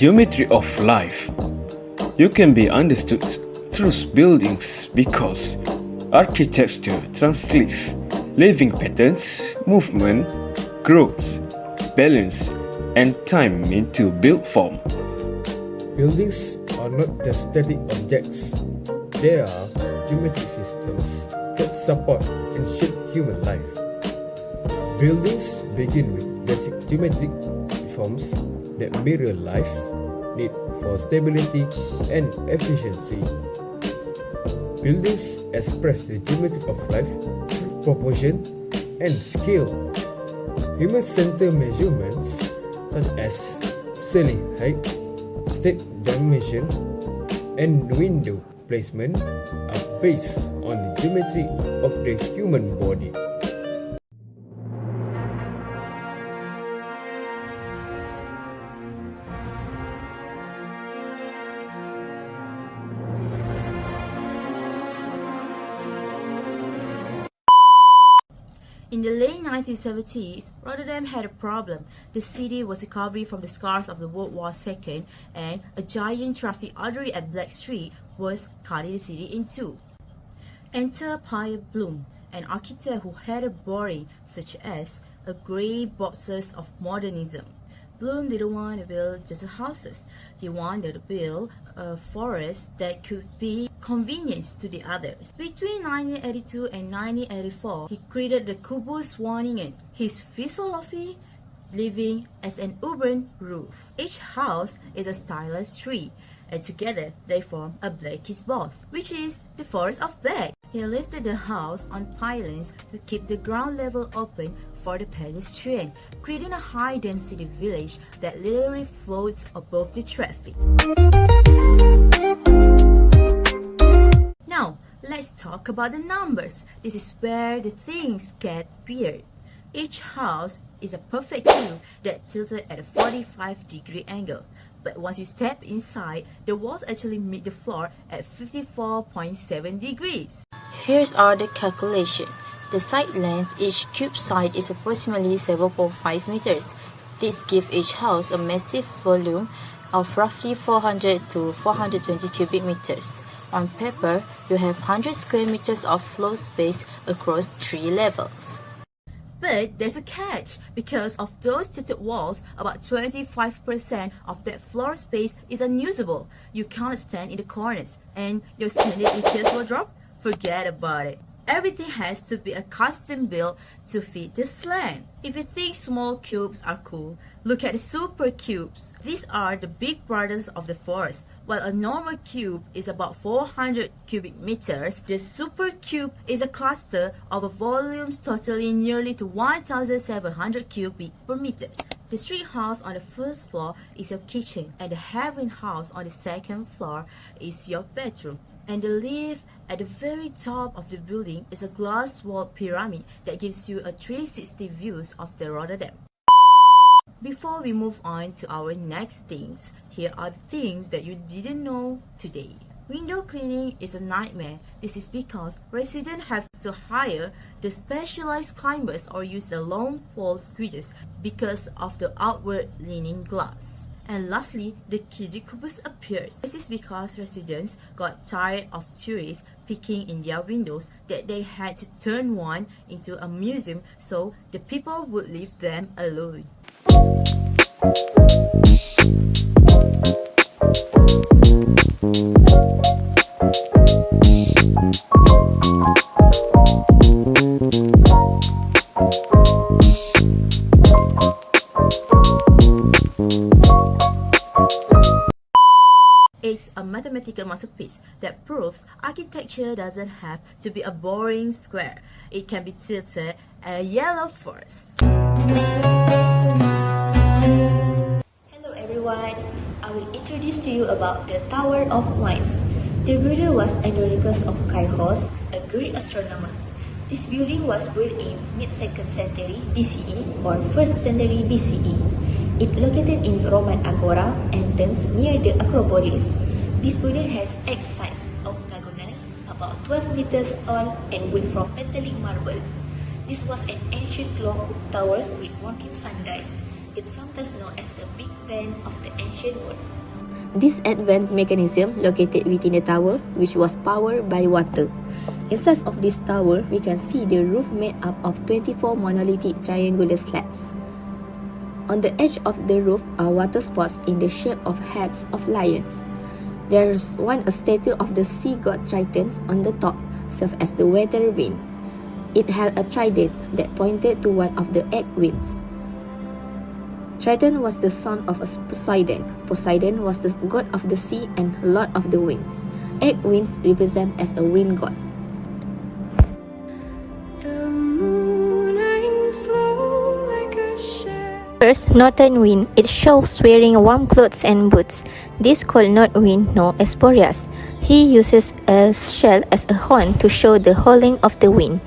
geometry of life. You can be understood through buildings because architecture translates living patterns, movement, growth, balance, and time into built form. Buildings are not just static objects. They are geometric systems that support and shape human life. Buildings begin with basic geometric forms that mirror life need for stability and efficiency. Buildings express the geometry of life through proportion and scale. Human-centered measurements such as ceiling height, step dimension, and window placement are based on the geometry of the human body. In the late 1970s, Rotterdam had a problem. The city was recovering from the scars of the World War II, and a giant traffic artery at Black Street was cutting the city in two. Enter Pierre Bloom, an architect who had a boring such as a grey boxes of modernism. Bloom didn't want to build just houses. He wanted to build a forest that could be convenient to the others. Between 1982 and 1984, he created the Kubus Woningen, his philosophy living as an urban roof. Each house is a stylized tree, and together they form a blackish box, which is the forest of black. He lifted the house on pylons to keep the ground level open for the pedestrian, creating a high-density village that literally floats above the traffic. Now, let's talk about the numbers. This is where the things get weird. Each house is a perfect cube that tilted at a 45-degree angle. But once you step inside, the walls actually meet the floor at 54.7 degrees. Here's our the calculation. The side length each cube side is approximately 7.5 meters. This gives each house a massive volume of roughly 400 to 420 cubic meters. On paper, you have 100 square meters of floor space across 3 levels. But there's a catch. Because of those tilted walls, about 25% of that floor space is unusable. You can't stand in the corners, and your standard retail wardrobe? Forget about it. Everything has to be a custom built to fit the slang. If you think small cubes are cool, look at the super cubes. These are the big brothers of the forest. While a normal cube is about 400 cubic meters, the super cube is a cluster of volumes totaling nearly to 1,700 cubic per meters. The street house on the first floor is your kitchen, and the heaven house on the second floor is your bedroom. And the lift at the very top of the building is a glass-walled pyramid that gives you a 360 views of the Rotterdam. Before we move on to our next things, here are the things that you didn't know today. Window cleaning is a nightmare. This is because residents have to hire the specialized climbers or use the long pole squeegees because of the outward leaning glass. And lastly, the Kijikubus appears. This is because residents got tired of tourists peeking in their windows that they had to turn one into a museum so the people would leave them alone. It's a mathematical masterpiece that proves architecture doesn't have to be a boring square. It can be tilted a yellow forest. Hello everyone, I will introduce to you about the Tower of Mines. The builder was Andronicus of Cairhos, a Greek astronomer. This building was built in mid-2nd century BCE or 1st century BCE. It located in Roman Agora entrance near the Acropolis. This building has 8 sides, octagonal, about 12 meters tall and built from metallic marble. This was an ancient clock with towers with working sundials. It's sometimes known as the Big Bang of the ancient world. This advanced mechanism located within the tower, which was powered by water. Inside of this tower, we can see the roof made up of 24 monolithic triangular slabs. On the edge of the roof are water spots in the shape of heads of lions. There's a statue of the sea god Triton on the top, served as the weather vane. It held a trident that pointed to one of the 8 winds. Triton was the son of Poseidon. Poseidon was the god of the sea and lord of the winds. 8 winds represent as a wind god. First, northern wind. It shows wearing warm clothes and boots. This called north wind, known as Boreas. He uses a shell as a horn to show the howling of the wind.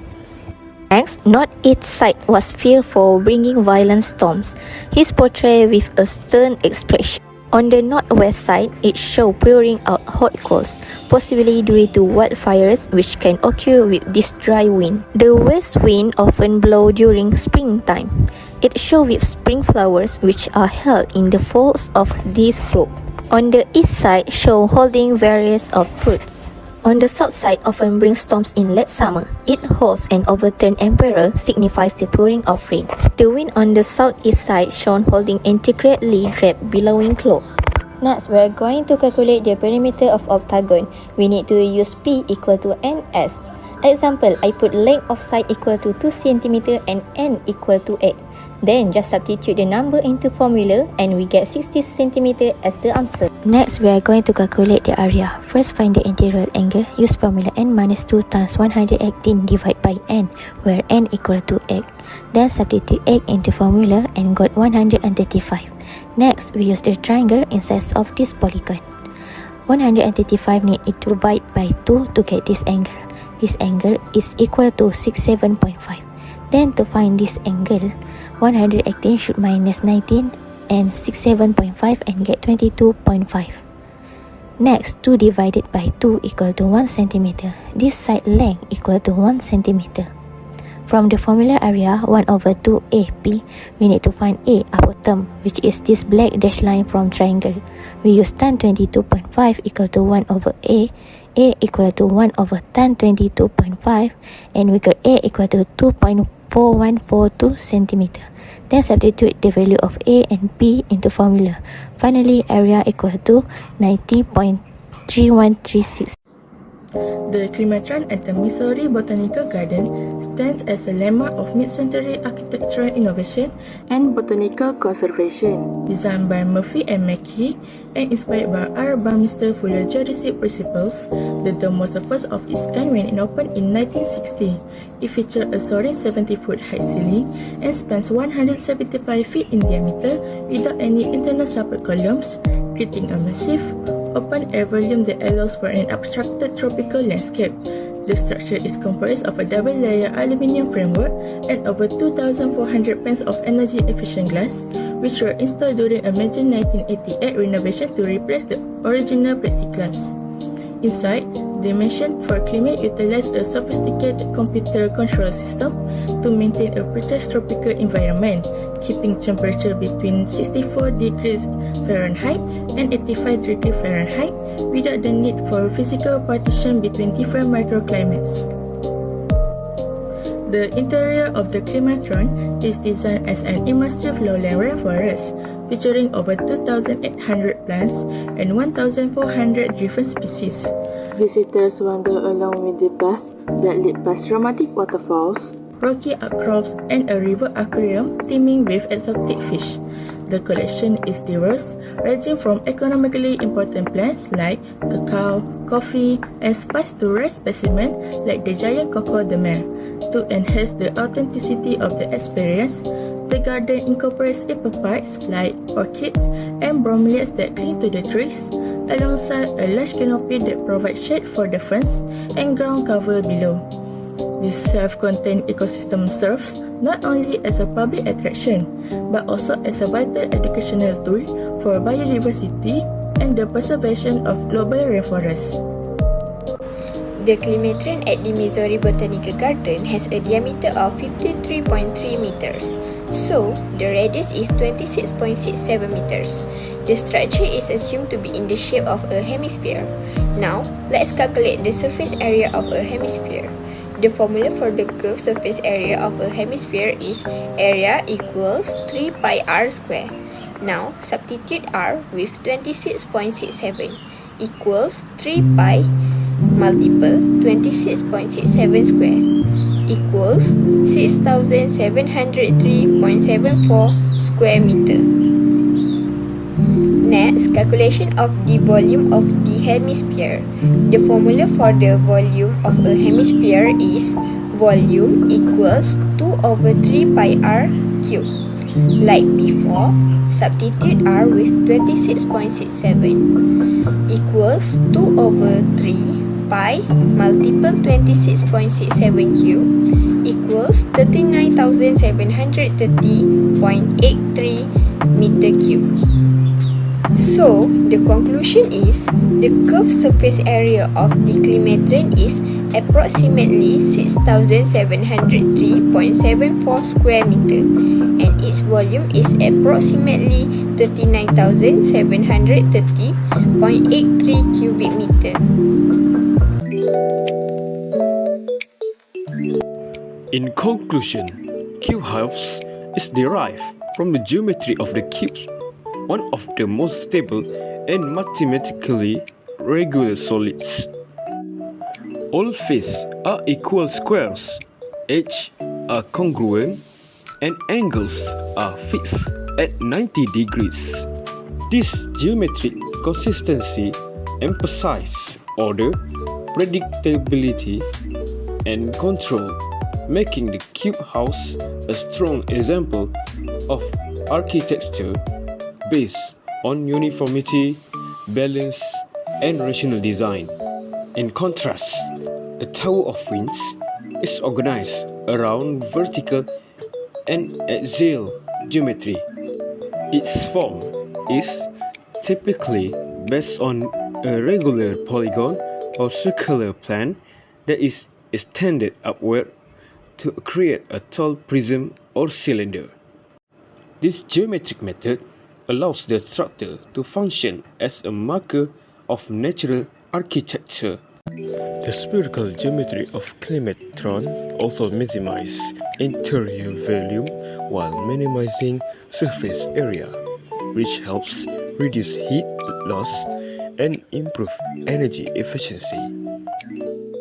Next, northeast side was feared for bringing violent storms. He's portrayed with a stern expression. On the northwest side, it shows pouring out hot coals, possibly due to wildfires which can occur with this dry wind. The west wind often blows during springtime. It shows with spring flowers which are held in the folds of this group. On the east side, show holding various of fruits. On the south side, often brings storms in late summer. It holds an overturned emperor, signifies the pouring of rain. The wind on the southeast side shown holding intricately draped billowing cloud. Next, we are going to calculate the perimeter of octagon. We need to use P equal to NS. Example, I put length of side equal to 2 cm and N equal to 8. Then just substitute the number into formula and we get 60 cm as the answer. Next, we are going to calculate the area. First, find the interior angle. Use formula n minus 2 times 118 divided by n, where n equal to 8. Then substitute 8 into formula and got 135. Next, we use the triangle inside of this polygon. 135 need to divide by 2 to get this angle. This angle is equal to 67.5. Then to find this angle, 118 should minus 19 and 67.5 and get 22.5. Next, 2 divided by 2 equal to 1 cm. This side length equal to 1 cm. From the formula area 1 over 2 AP, we need to find A, upper term, which is this black dashed line from triangle. We use tan 22.5 equal to 1 over A equal to 1 over tan 22.5, and we got A equal to 2.4142 cm. Then substitute the value of A and B into formula. Finally, area equal to 90.3136. The Climatron at the Missouri Botanical Garden stands as a landmark of mid-century architectural innovation and botanical conservation. Designed by Murphy and Mackey and inspired by R. Buckminster Fuller geodesic principles, the dome was the first of its kind when it opened in 1960. It featured a soaring 70-foot high ceiling and spans 175 feet in diameter without any internal support columns, creating a massive open-air volume that allows for an obstructed tropical landscape. The structure is composed of a double-layer aluminium framework and over 2,400 pans of energy-efficient glass, which were installed during a major 1988 renovation to replace the original plexiglass. Inside, Dimension for Climate utilized a sophisticated computer control system to maintain a precise tropical environment, keeping temperature between 64 degrees Fahrenheit and 85 degrees Fahrenheit without the need for physical partition between different microclimates. The interior of the Climatron is designed as an immersive lowland rainforest, featuring over 2,800 plants and 1,400 different species. Visitors wander along with the paths that lead past dramatic waterfalls, rocky outcrops, and a river aquarium teeming with exotic fish. The collection is diverse, ranging from economically important plants like cacao, coffee, and spice to rare specimens like the giant coco de mer. To enhance the authenticity of the experience, the garden incorporates epiphytes like orchids and bromeliads that cling to the trees, alongside a large canopy that provides shade for the ferns and ground cover below. This self-contained ecosystem serves not only as a public attraction, but also as a vital educational tool for biodiversity and the preservation of global rainforests. The Climatron at the Missouri Botanical Garden has a diameter of 53.3 meters, so the radius is 26.67 meters. The structure is assumed to be in the shape of a hemisphere. Now, let's calculate the surface area of a hemisphere. The formula for the curved surface area of a hemisphere is area equals 3 pi r square. Now, substitute r with 26.67 equals 3 pi multiple 26.67 square equals 6703.74 square meter. Next, calculation of the volume of the hemisphere. The formula for the volume of a hemisphere is volume equals 2 over 3 pi r cubed. Like before, substitute r with 26.67 equals 2 over 3 pi multiple 26.67 cube equals 39,730.83 meter cube. So, the conclusion is the curved surface area of the Climatron is approximately 6,703.74 square meter and its volume is approximately 39,730.83 cubic meter. In conclusion, GEO-VIBES is derived from the geometry of the cubes, one of the most stable and mathematically regular solids. All faces are equal squares, edges are congruent, and angles are fixed at 90 degrees. This geometric consistency emphasizes order, predictability, and control, making the cube house a strong example of architecture based on uniformity, balance, and rational design. In contrast, the Tower of Winds is organized around vertical and axial geometry. Its form is typically based on a regular polygon or circular plane that is extended upward to create a tall prism or cylinder. This geometric method allows the structure to function as a marker of natural architecture. The spherical geometry of Climatron also maximizes interior volume while minimizing surface area, which helps reduce heat loss and improve energy efficiency.